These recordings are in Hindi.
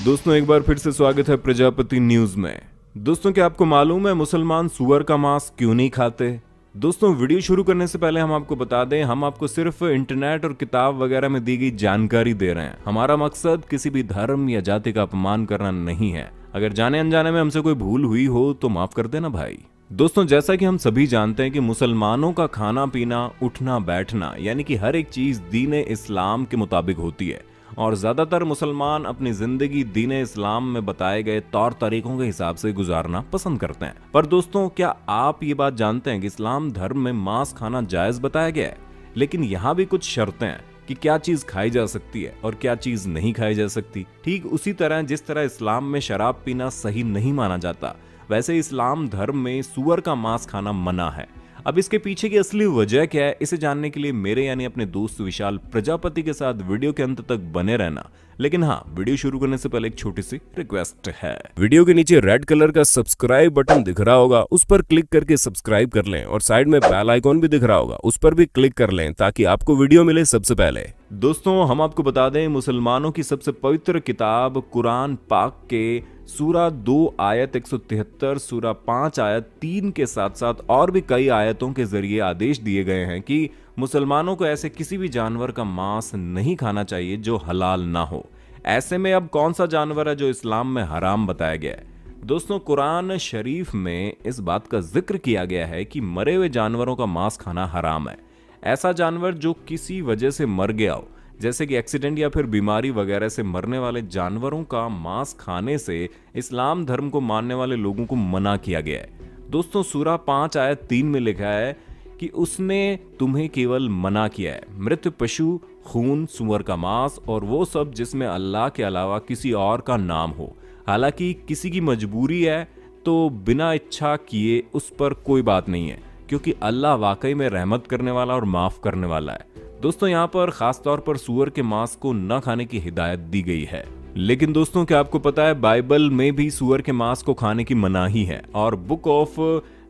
दोस्तों एक बार फिर से स्वागत है प्रजापति न्यूज में। दोस्तों क्या आपको मालूम है मुसलमान सुअर का मांस क्यों नहीं खाते? दोस्तों वीडियो शुरू करने से पहले हम आपको बता दें, हम आपको सिर्फ इंटरनेट और किताब वगैरह में दी गई जानकारी दे रहे हैं। हमारा मकसद किसी भी धर्म या जाति का अपमान करना नहीं है। अगर जाने अनजाने में हमसे कोई भूल हुई हो तो माफ कर देना भाई। दोस्तों जैसा कि हम सभी जानते हैं कि मुसलमानों का खाना पीना, उठना बैठना यानी कि हर एक चीज दीन इस्लाम के मुताबिक होती है और ज्यादातर मुसलमान अपनी जिंदगी दीन इस्लाम में बताए गए तौर तरीकों के हिसाब से गुजारना पसंद करते हैं। पर दोस्तों क्या आप ये बात जानते हैं कि इस्लाम धर्म में मांस खाना जायज बताया गया है, लेकिन यहाँ भी कुछ शर्तें हैं कि क्या चीज खाई जा सकती है और क्या चीज नहीं खाई जा सकती। ठीक उसी तरह जिस तरह इस्लाम में शराब पीना सही नहीं माना जाता, वैसे इस्लाम धर्म में सुअर का मांस खाना मना है। अब इसके पीछे की असली वजह क्या है, इसे जानने के लिए मेरे यानी अपने दोस्त विशाल प्रजापति के साथ वीडियो के अंत तक बने रहना। लेकिन हाँ, वीडियो शुरू करने से पहले एक छोटी सी रिक्वेस्ट है। वीडियो के नीचे रेड कलर का सब्सक्राइब बटन दिख रहा होगा, उस पर क्लिक करके सब्सक्राइब कर लें और साइड में बेल आइकॉन भी दिख रहा होगा, उस पर भी क्लिक कर लें ताकि आपको वीडियो मिले सबसे पहले। दोस्तों हम आपको बता दें, मुसलमानों की सबसे पवित्र किताब कुरान पाक के सूरा 2 आयत 173, सूरा 5 आयत 3 के साथ साथ और भी कई आयतों के जरिए आदेश दिए गए हैं कि मुसलमानों को ऐसे किसी भी जानवर का मांस नहीं खाना चाहिए जो हलाल ना हो। ऐसे में अब कौन सा जानवर है जो इस्लाम में हराम बताया गया है? दोस्तों कुरान शरीफ में इस बात का जिक्र किया गया है कि मरे हुए जानवरों का मांस खाना हराम है। ऐसा जानवर जो किसी वजह से मर गया हो, जैसे कि एक्सीडेंट या फिर बीमारी वगैरह से मरने वाले जानवरों का मांस खाने से इस्लाम धर्म को मानने वाले लोगों को मना किया गया है। दोस्तों सूरा 5 आयत 3 में लिखा है कि उसने तुम्हें केवल मना किया है मृत पशु, खून, सुअर का मांस और वो सब जिसमें अल्लाह के अलावा किसी और का नाम हो। हालांकि किसी की मजबूरी है तो बिना इच्छा किए उस पर कोई बात नहीं है, क्योंकि अल्लाह वाकई में रहमत करने वाला और माफ करने वाला है। दोस्तों यहाँ पर खास तौर पर सुअर के मांस को न खाने की हिदायत दी गई है। लेकिन दोस्तों क्या आपको पता है, बाइबल में भी सुअर के मांस को खाने की मनाही है और बुक ऑफ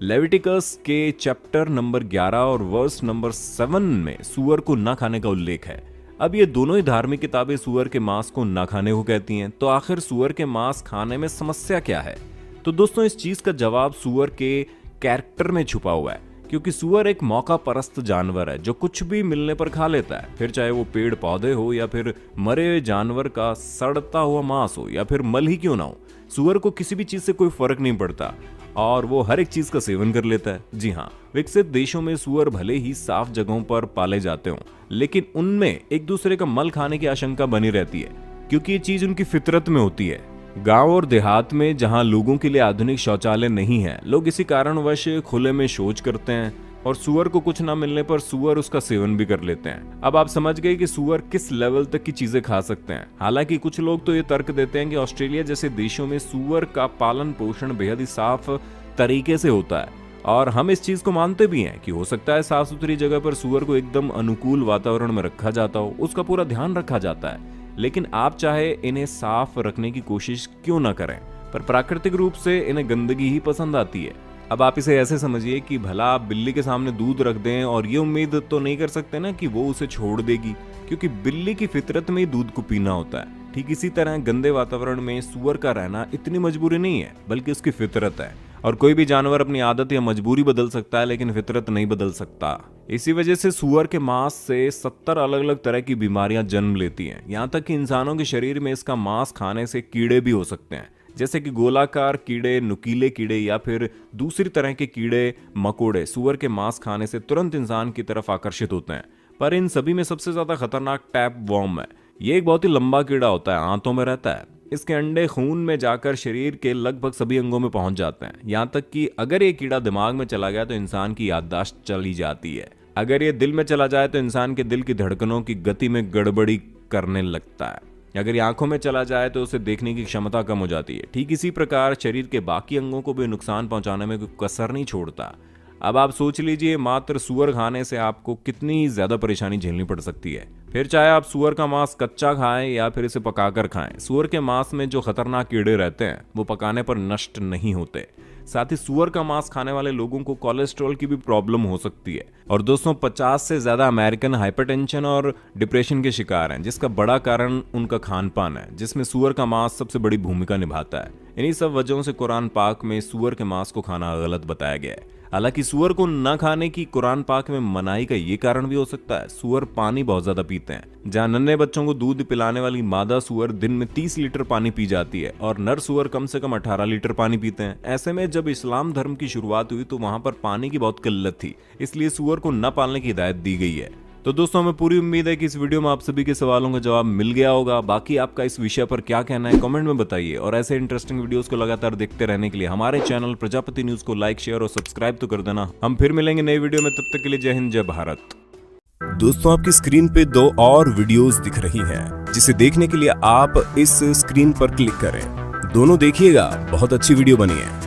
लेविटिकस के चैप्टर नंबर 11 और वर्स नंबर 7 में सुअर को न खाने का उल्लेख है। अब ये दोनों ही धार्मिक किताबें सुअर के मांस को न खाने को कहती हैं, तो आखिर सुअर के मांस खाने में समस्या क्या है? तो दोस्तों इस चीज का जवाब सुअर के कैरेक्टर में छुपा हुआ है, क्योंकि सुअर एक मौका परस्त जानवर है जो कुछ भी मिलने पर खा लेता है, फिर चाहे वो पेड़ पौधे हो या फिर मरे हुए जानवर का सड़ता हुआ मांस हो या फिर मल ही क्यों ना हो। सुअर को किसी भी चीज से कोई फर्क नहीं पड़ता और वो हर एक चीज का सेवन कर लेता है। जी हाँ, विकसित देशों में सुअर भले ही साफ जगहों पर पाले जाते हों, लेकिन उनमें एक दूसरे का मल खाने की आशंका बनी रहती है, क्योंकि ये चीज उनकी फितरत में होती है। गांव और देहात में जहां लोगों के लिए आधुनिक शौचालय नहीं है, लोग इसी कारणवश खुले में शौच करते हैं और सुअर को कुछ ना मिलने पर सुअर उसका सेवन भी कर लेते हैं। अब आप समझ गए कि सुअर किस लेवल तक की चीजें खा सकते हैं। हालांकि कुछ लोग तो ये तर्क देते हैं कि ऑस्ट्रेलिया जैसे देशों में सुअर का पालन पोषण बेहद ही साफ तरीके से होता है और हम इस चीज को मानते भी हैं कि हो सकता है साफ सुथरी जगह पर सुअर को एकदम अनुकूल वातावरण में रखा जाता हो, उसका पूरा ध्यान रखा जाता है। लेकिन आप चाहे इन्हें साफ रखने की कोशिश क्यों ना करें, पर प्राकृतिक रूप से इन्हें गंदगी ही पसंद आती है। अब आप इसे ऐसे समझिए कि भला आप बिल्ली के सामने दूध रख दें और ये उम्मीद तो नहीं कर सकते ना कि वो उसे छोड़ देगी, क्योंकि बिल्ली की फितरत में ही दूध को पीना होता है। ठीक इसी तरह गंदे वातावरण में सुअर का रहना इतनी मजबूरी नहीं है, बल्कि उसकी फितरत है। और कोई भी जानवर अपनी आदत या मजबूरी बदल सकता है, लेकिन फितरत नहीं बदल सकता। इसी वजह से सुअर के मांस से 70 अलग अलग तरह की बीमारियां जन्म लेती हैं। यहाँ तक कि इंसानों के शरीर में इसका मांस खाने से कीड़े भी हो सकते हैं, जैसे कि गोलाकार कीड़े, नुकीले कीड़े या फिर दूसरी तरह के कीड़े मकोड़े सुअर के मांस खाने से तुरंत इंसान की तरफ आकर्षित होते हैं। पर इन सभी में सबसे ज्यादा खतरनाक टैप वॉर्म है। ये एक बहुत ही लंबा कीड़ा होता है, आंतों में रहता है। इसके अंडे खून में जाकर शरीर के लगभग सभी अंगों में पहुंच जाते हैं। यहाँ तक कि अगर ये कीड़ा दिमाग में चला गया तो इंसान की याददाश्त चली जाती है। अगर ये दिल में चला जाए तो इंसान के दिल की धड़कनों की गति में गड़बड़ी करने लगता है। अगर ये आंखों में चला जाए तो उसे देखने की क्षमता कम हो जाती है। ठीक इसी प्रकार शरीर के बाकी अंगों को भी नुकसान पहुंचाने में कोई कसर नहीं छोड़ता। अब आप सोच लीजिए मात्र सूअर खाने से आपको कितनी ज्यादा परेशानी झेलनी पड़ सकती है। फिर चाहे आप सूअर का मांस कच्चा खाएं या फिर इसे पकाकर खाएं, सूअर के मांस में जो खतरनाक कीड़े रहते हैं वो पकाने पर नष्ट नहीं होते। साथ ही सूअर का मांस खाने वाले लोगों को कोलेस्ट्रॉल की भी प्रॉब्लम हो सकती है। और दोस्तों 50 से ज्यादा अमेरिकन हाइपरटेंशन और डिप्रेशन के शिकार हैं, जिसका बड़ा कारण उनका खान पान है, जिसमें सूअर का मांस सबसे बड़ी भूमिका निभाता है। इन्हीं सब वजहों से कुरान पाक में सूअर के मांस को खाना गलत बताया गया है। हालांकि सूअर को न खाने की कुरान पाक में मनाही का ये कारण भी हो सकता है, सूअर पानी बहुत ज्यादा पीते हैं। जहां नन्हे बच्चों को दूध पिलाने वाली मादा सूअर दिन में 30 लीटर पानी पी जाती है और नर सूअर कम से कम 18 लीटर पानी पीते हैं। ऐसे में जब इस्लाम धर्म की शुरुआत हुई तो वहां पर पानी की बहुत किल्लत थी, इसलिए सूअर को न पालने की हिदायत दी गई है। तो दोस्तों हमें पूरी उम्मीद है कि इस वीडियो में आप सभी के सवालों का जवाब मिल गया होगा। बाकी आपका इस विषय पर क्या कहना है कमेंट में बताइए, और ऐसे इंटरेस्टिंग वीडियोस को लगातार देखते रहने के लिए हमारे चैनल प्रजापति न्यूज को लाइक, शेयर और सब्सक्राइब तो कर देना। हम फिर मिलेंगे नई वीडियो में, तब तक के लिए जय हिंद, जय भारत। दोस्तों आपकी स्क्रीन पे 2 और वीडियोस दिख रही हैं, जिसे देखने के लिए आप इस स्क्रीन पर क्लिक करें। दोनों देखिएगा, बहुत अच्छी वीडियो बनी है।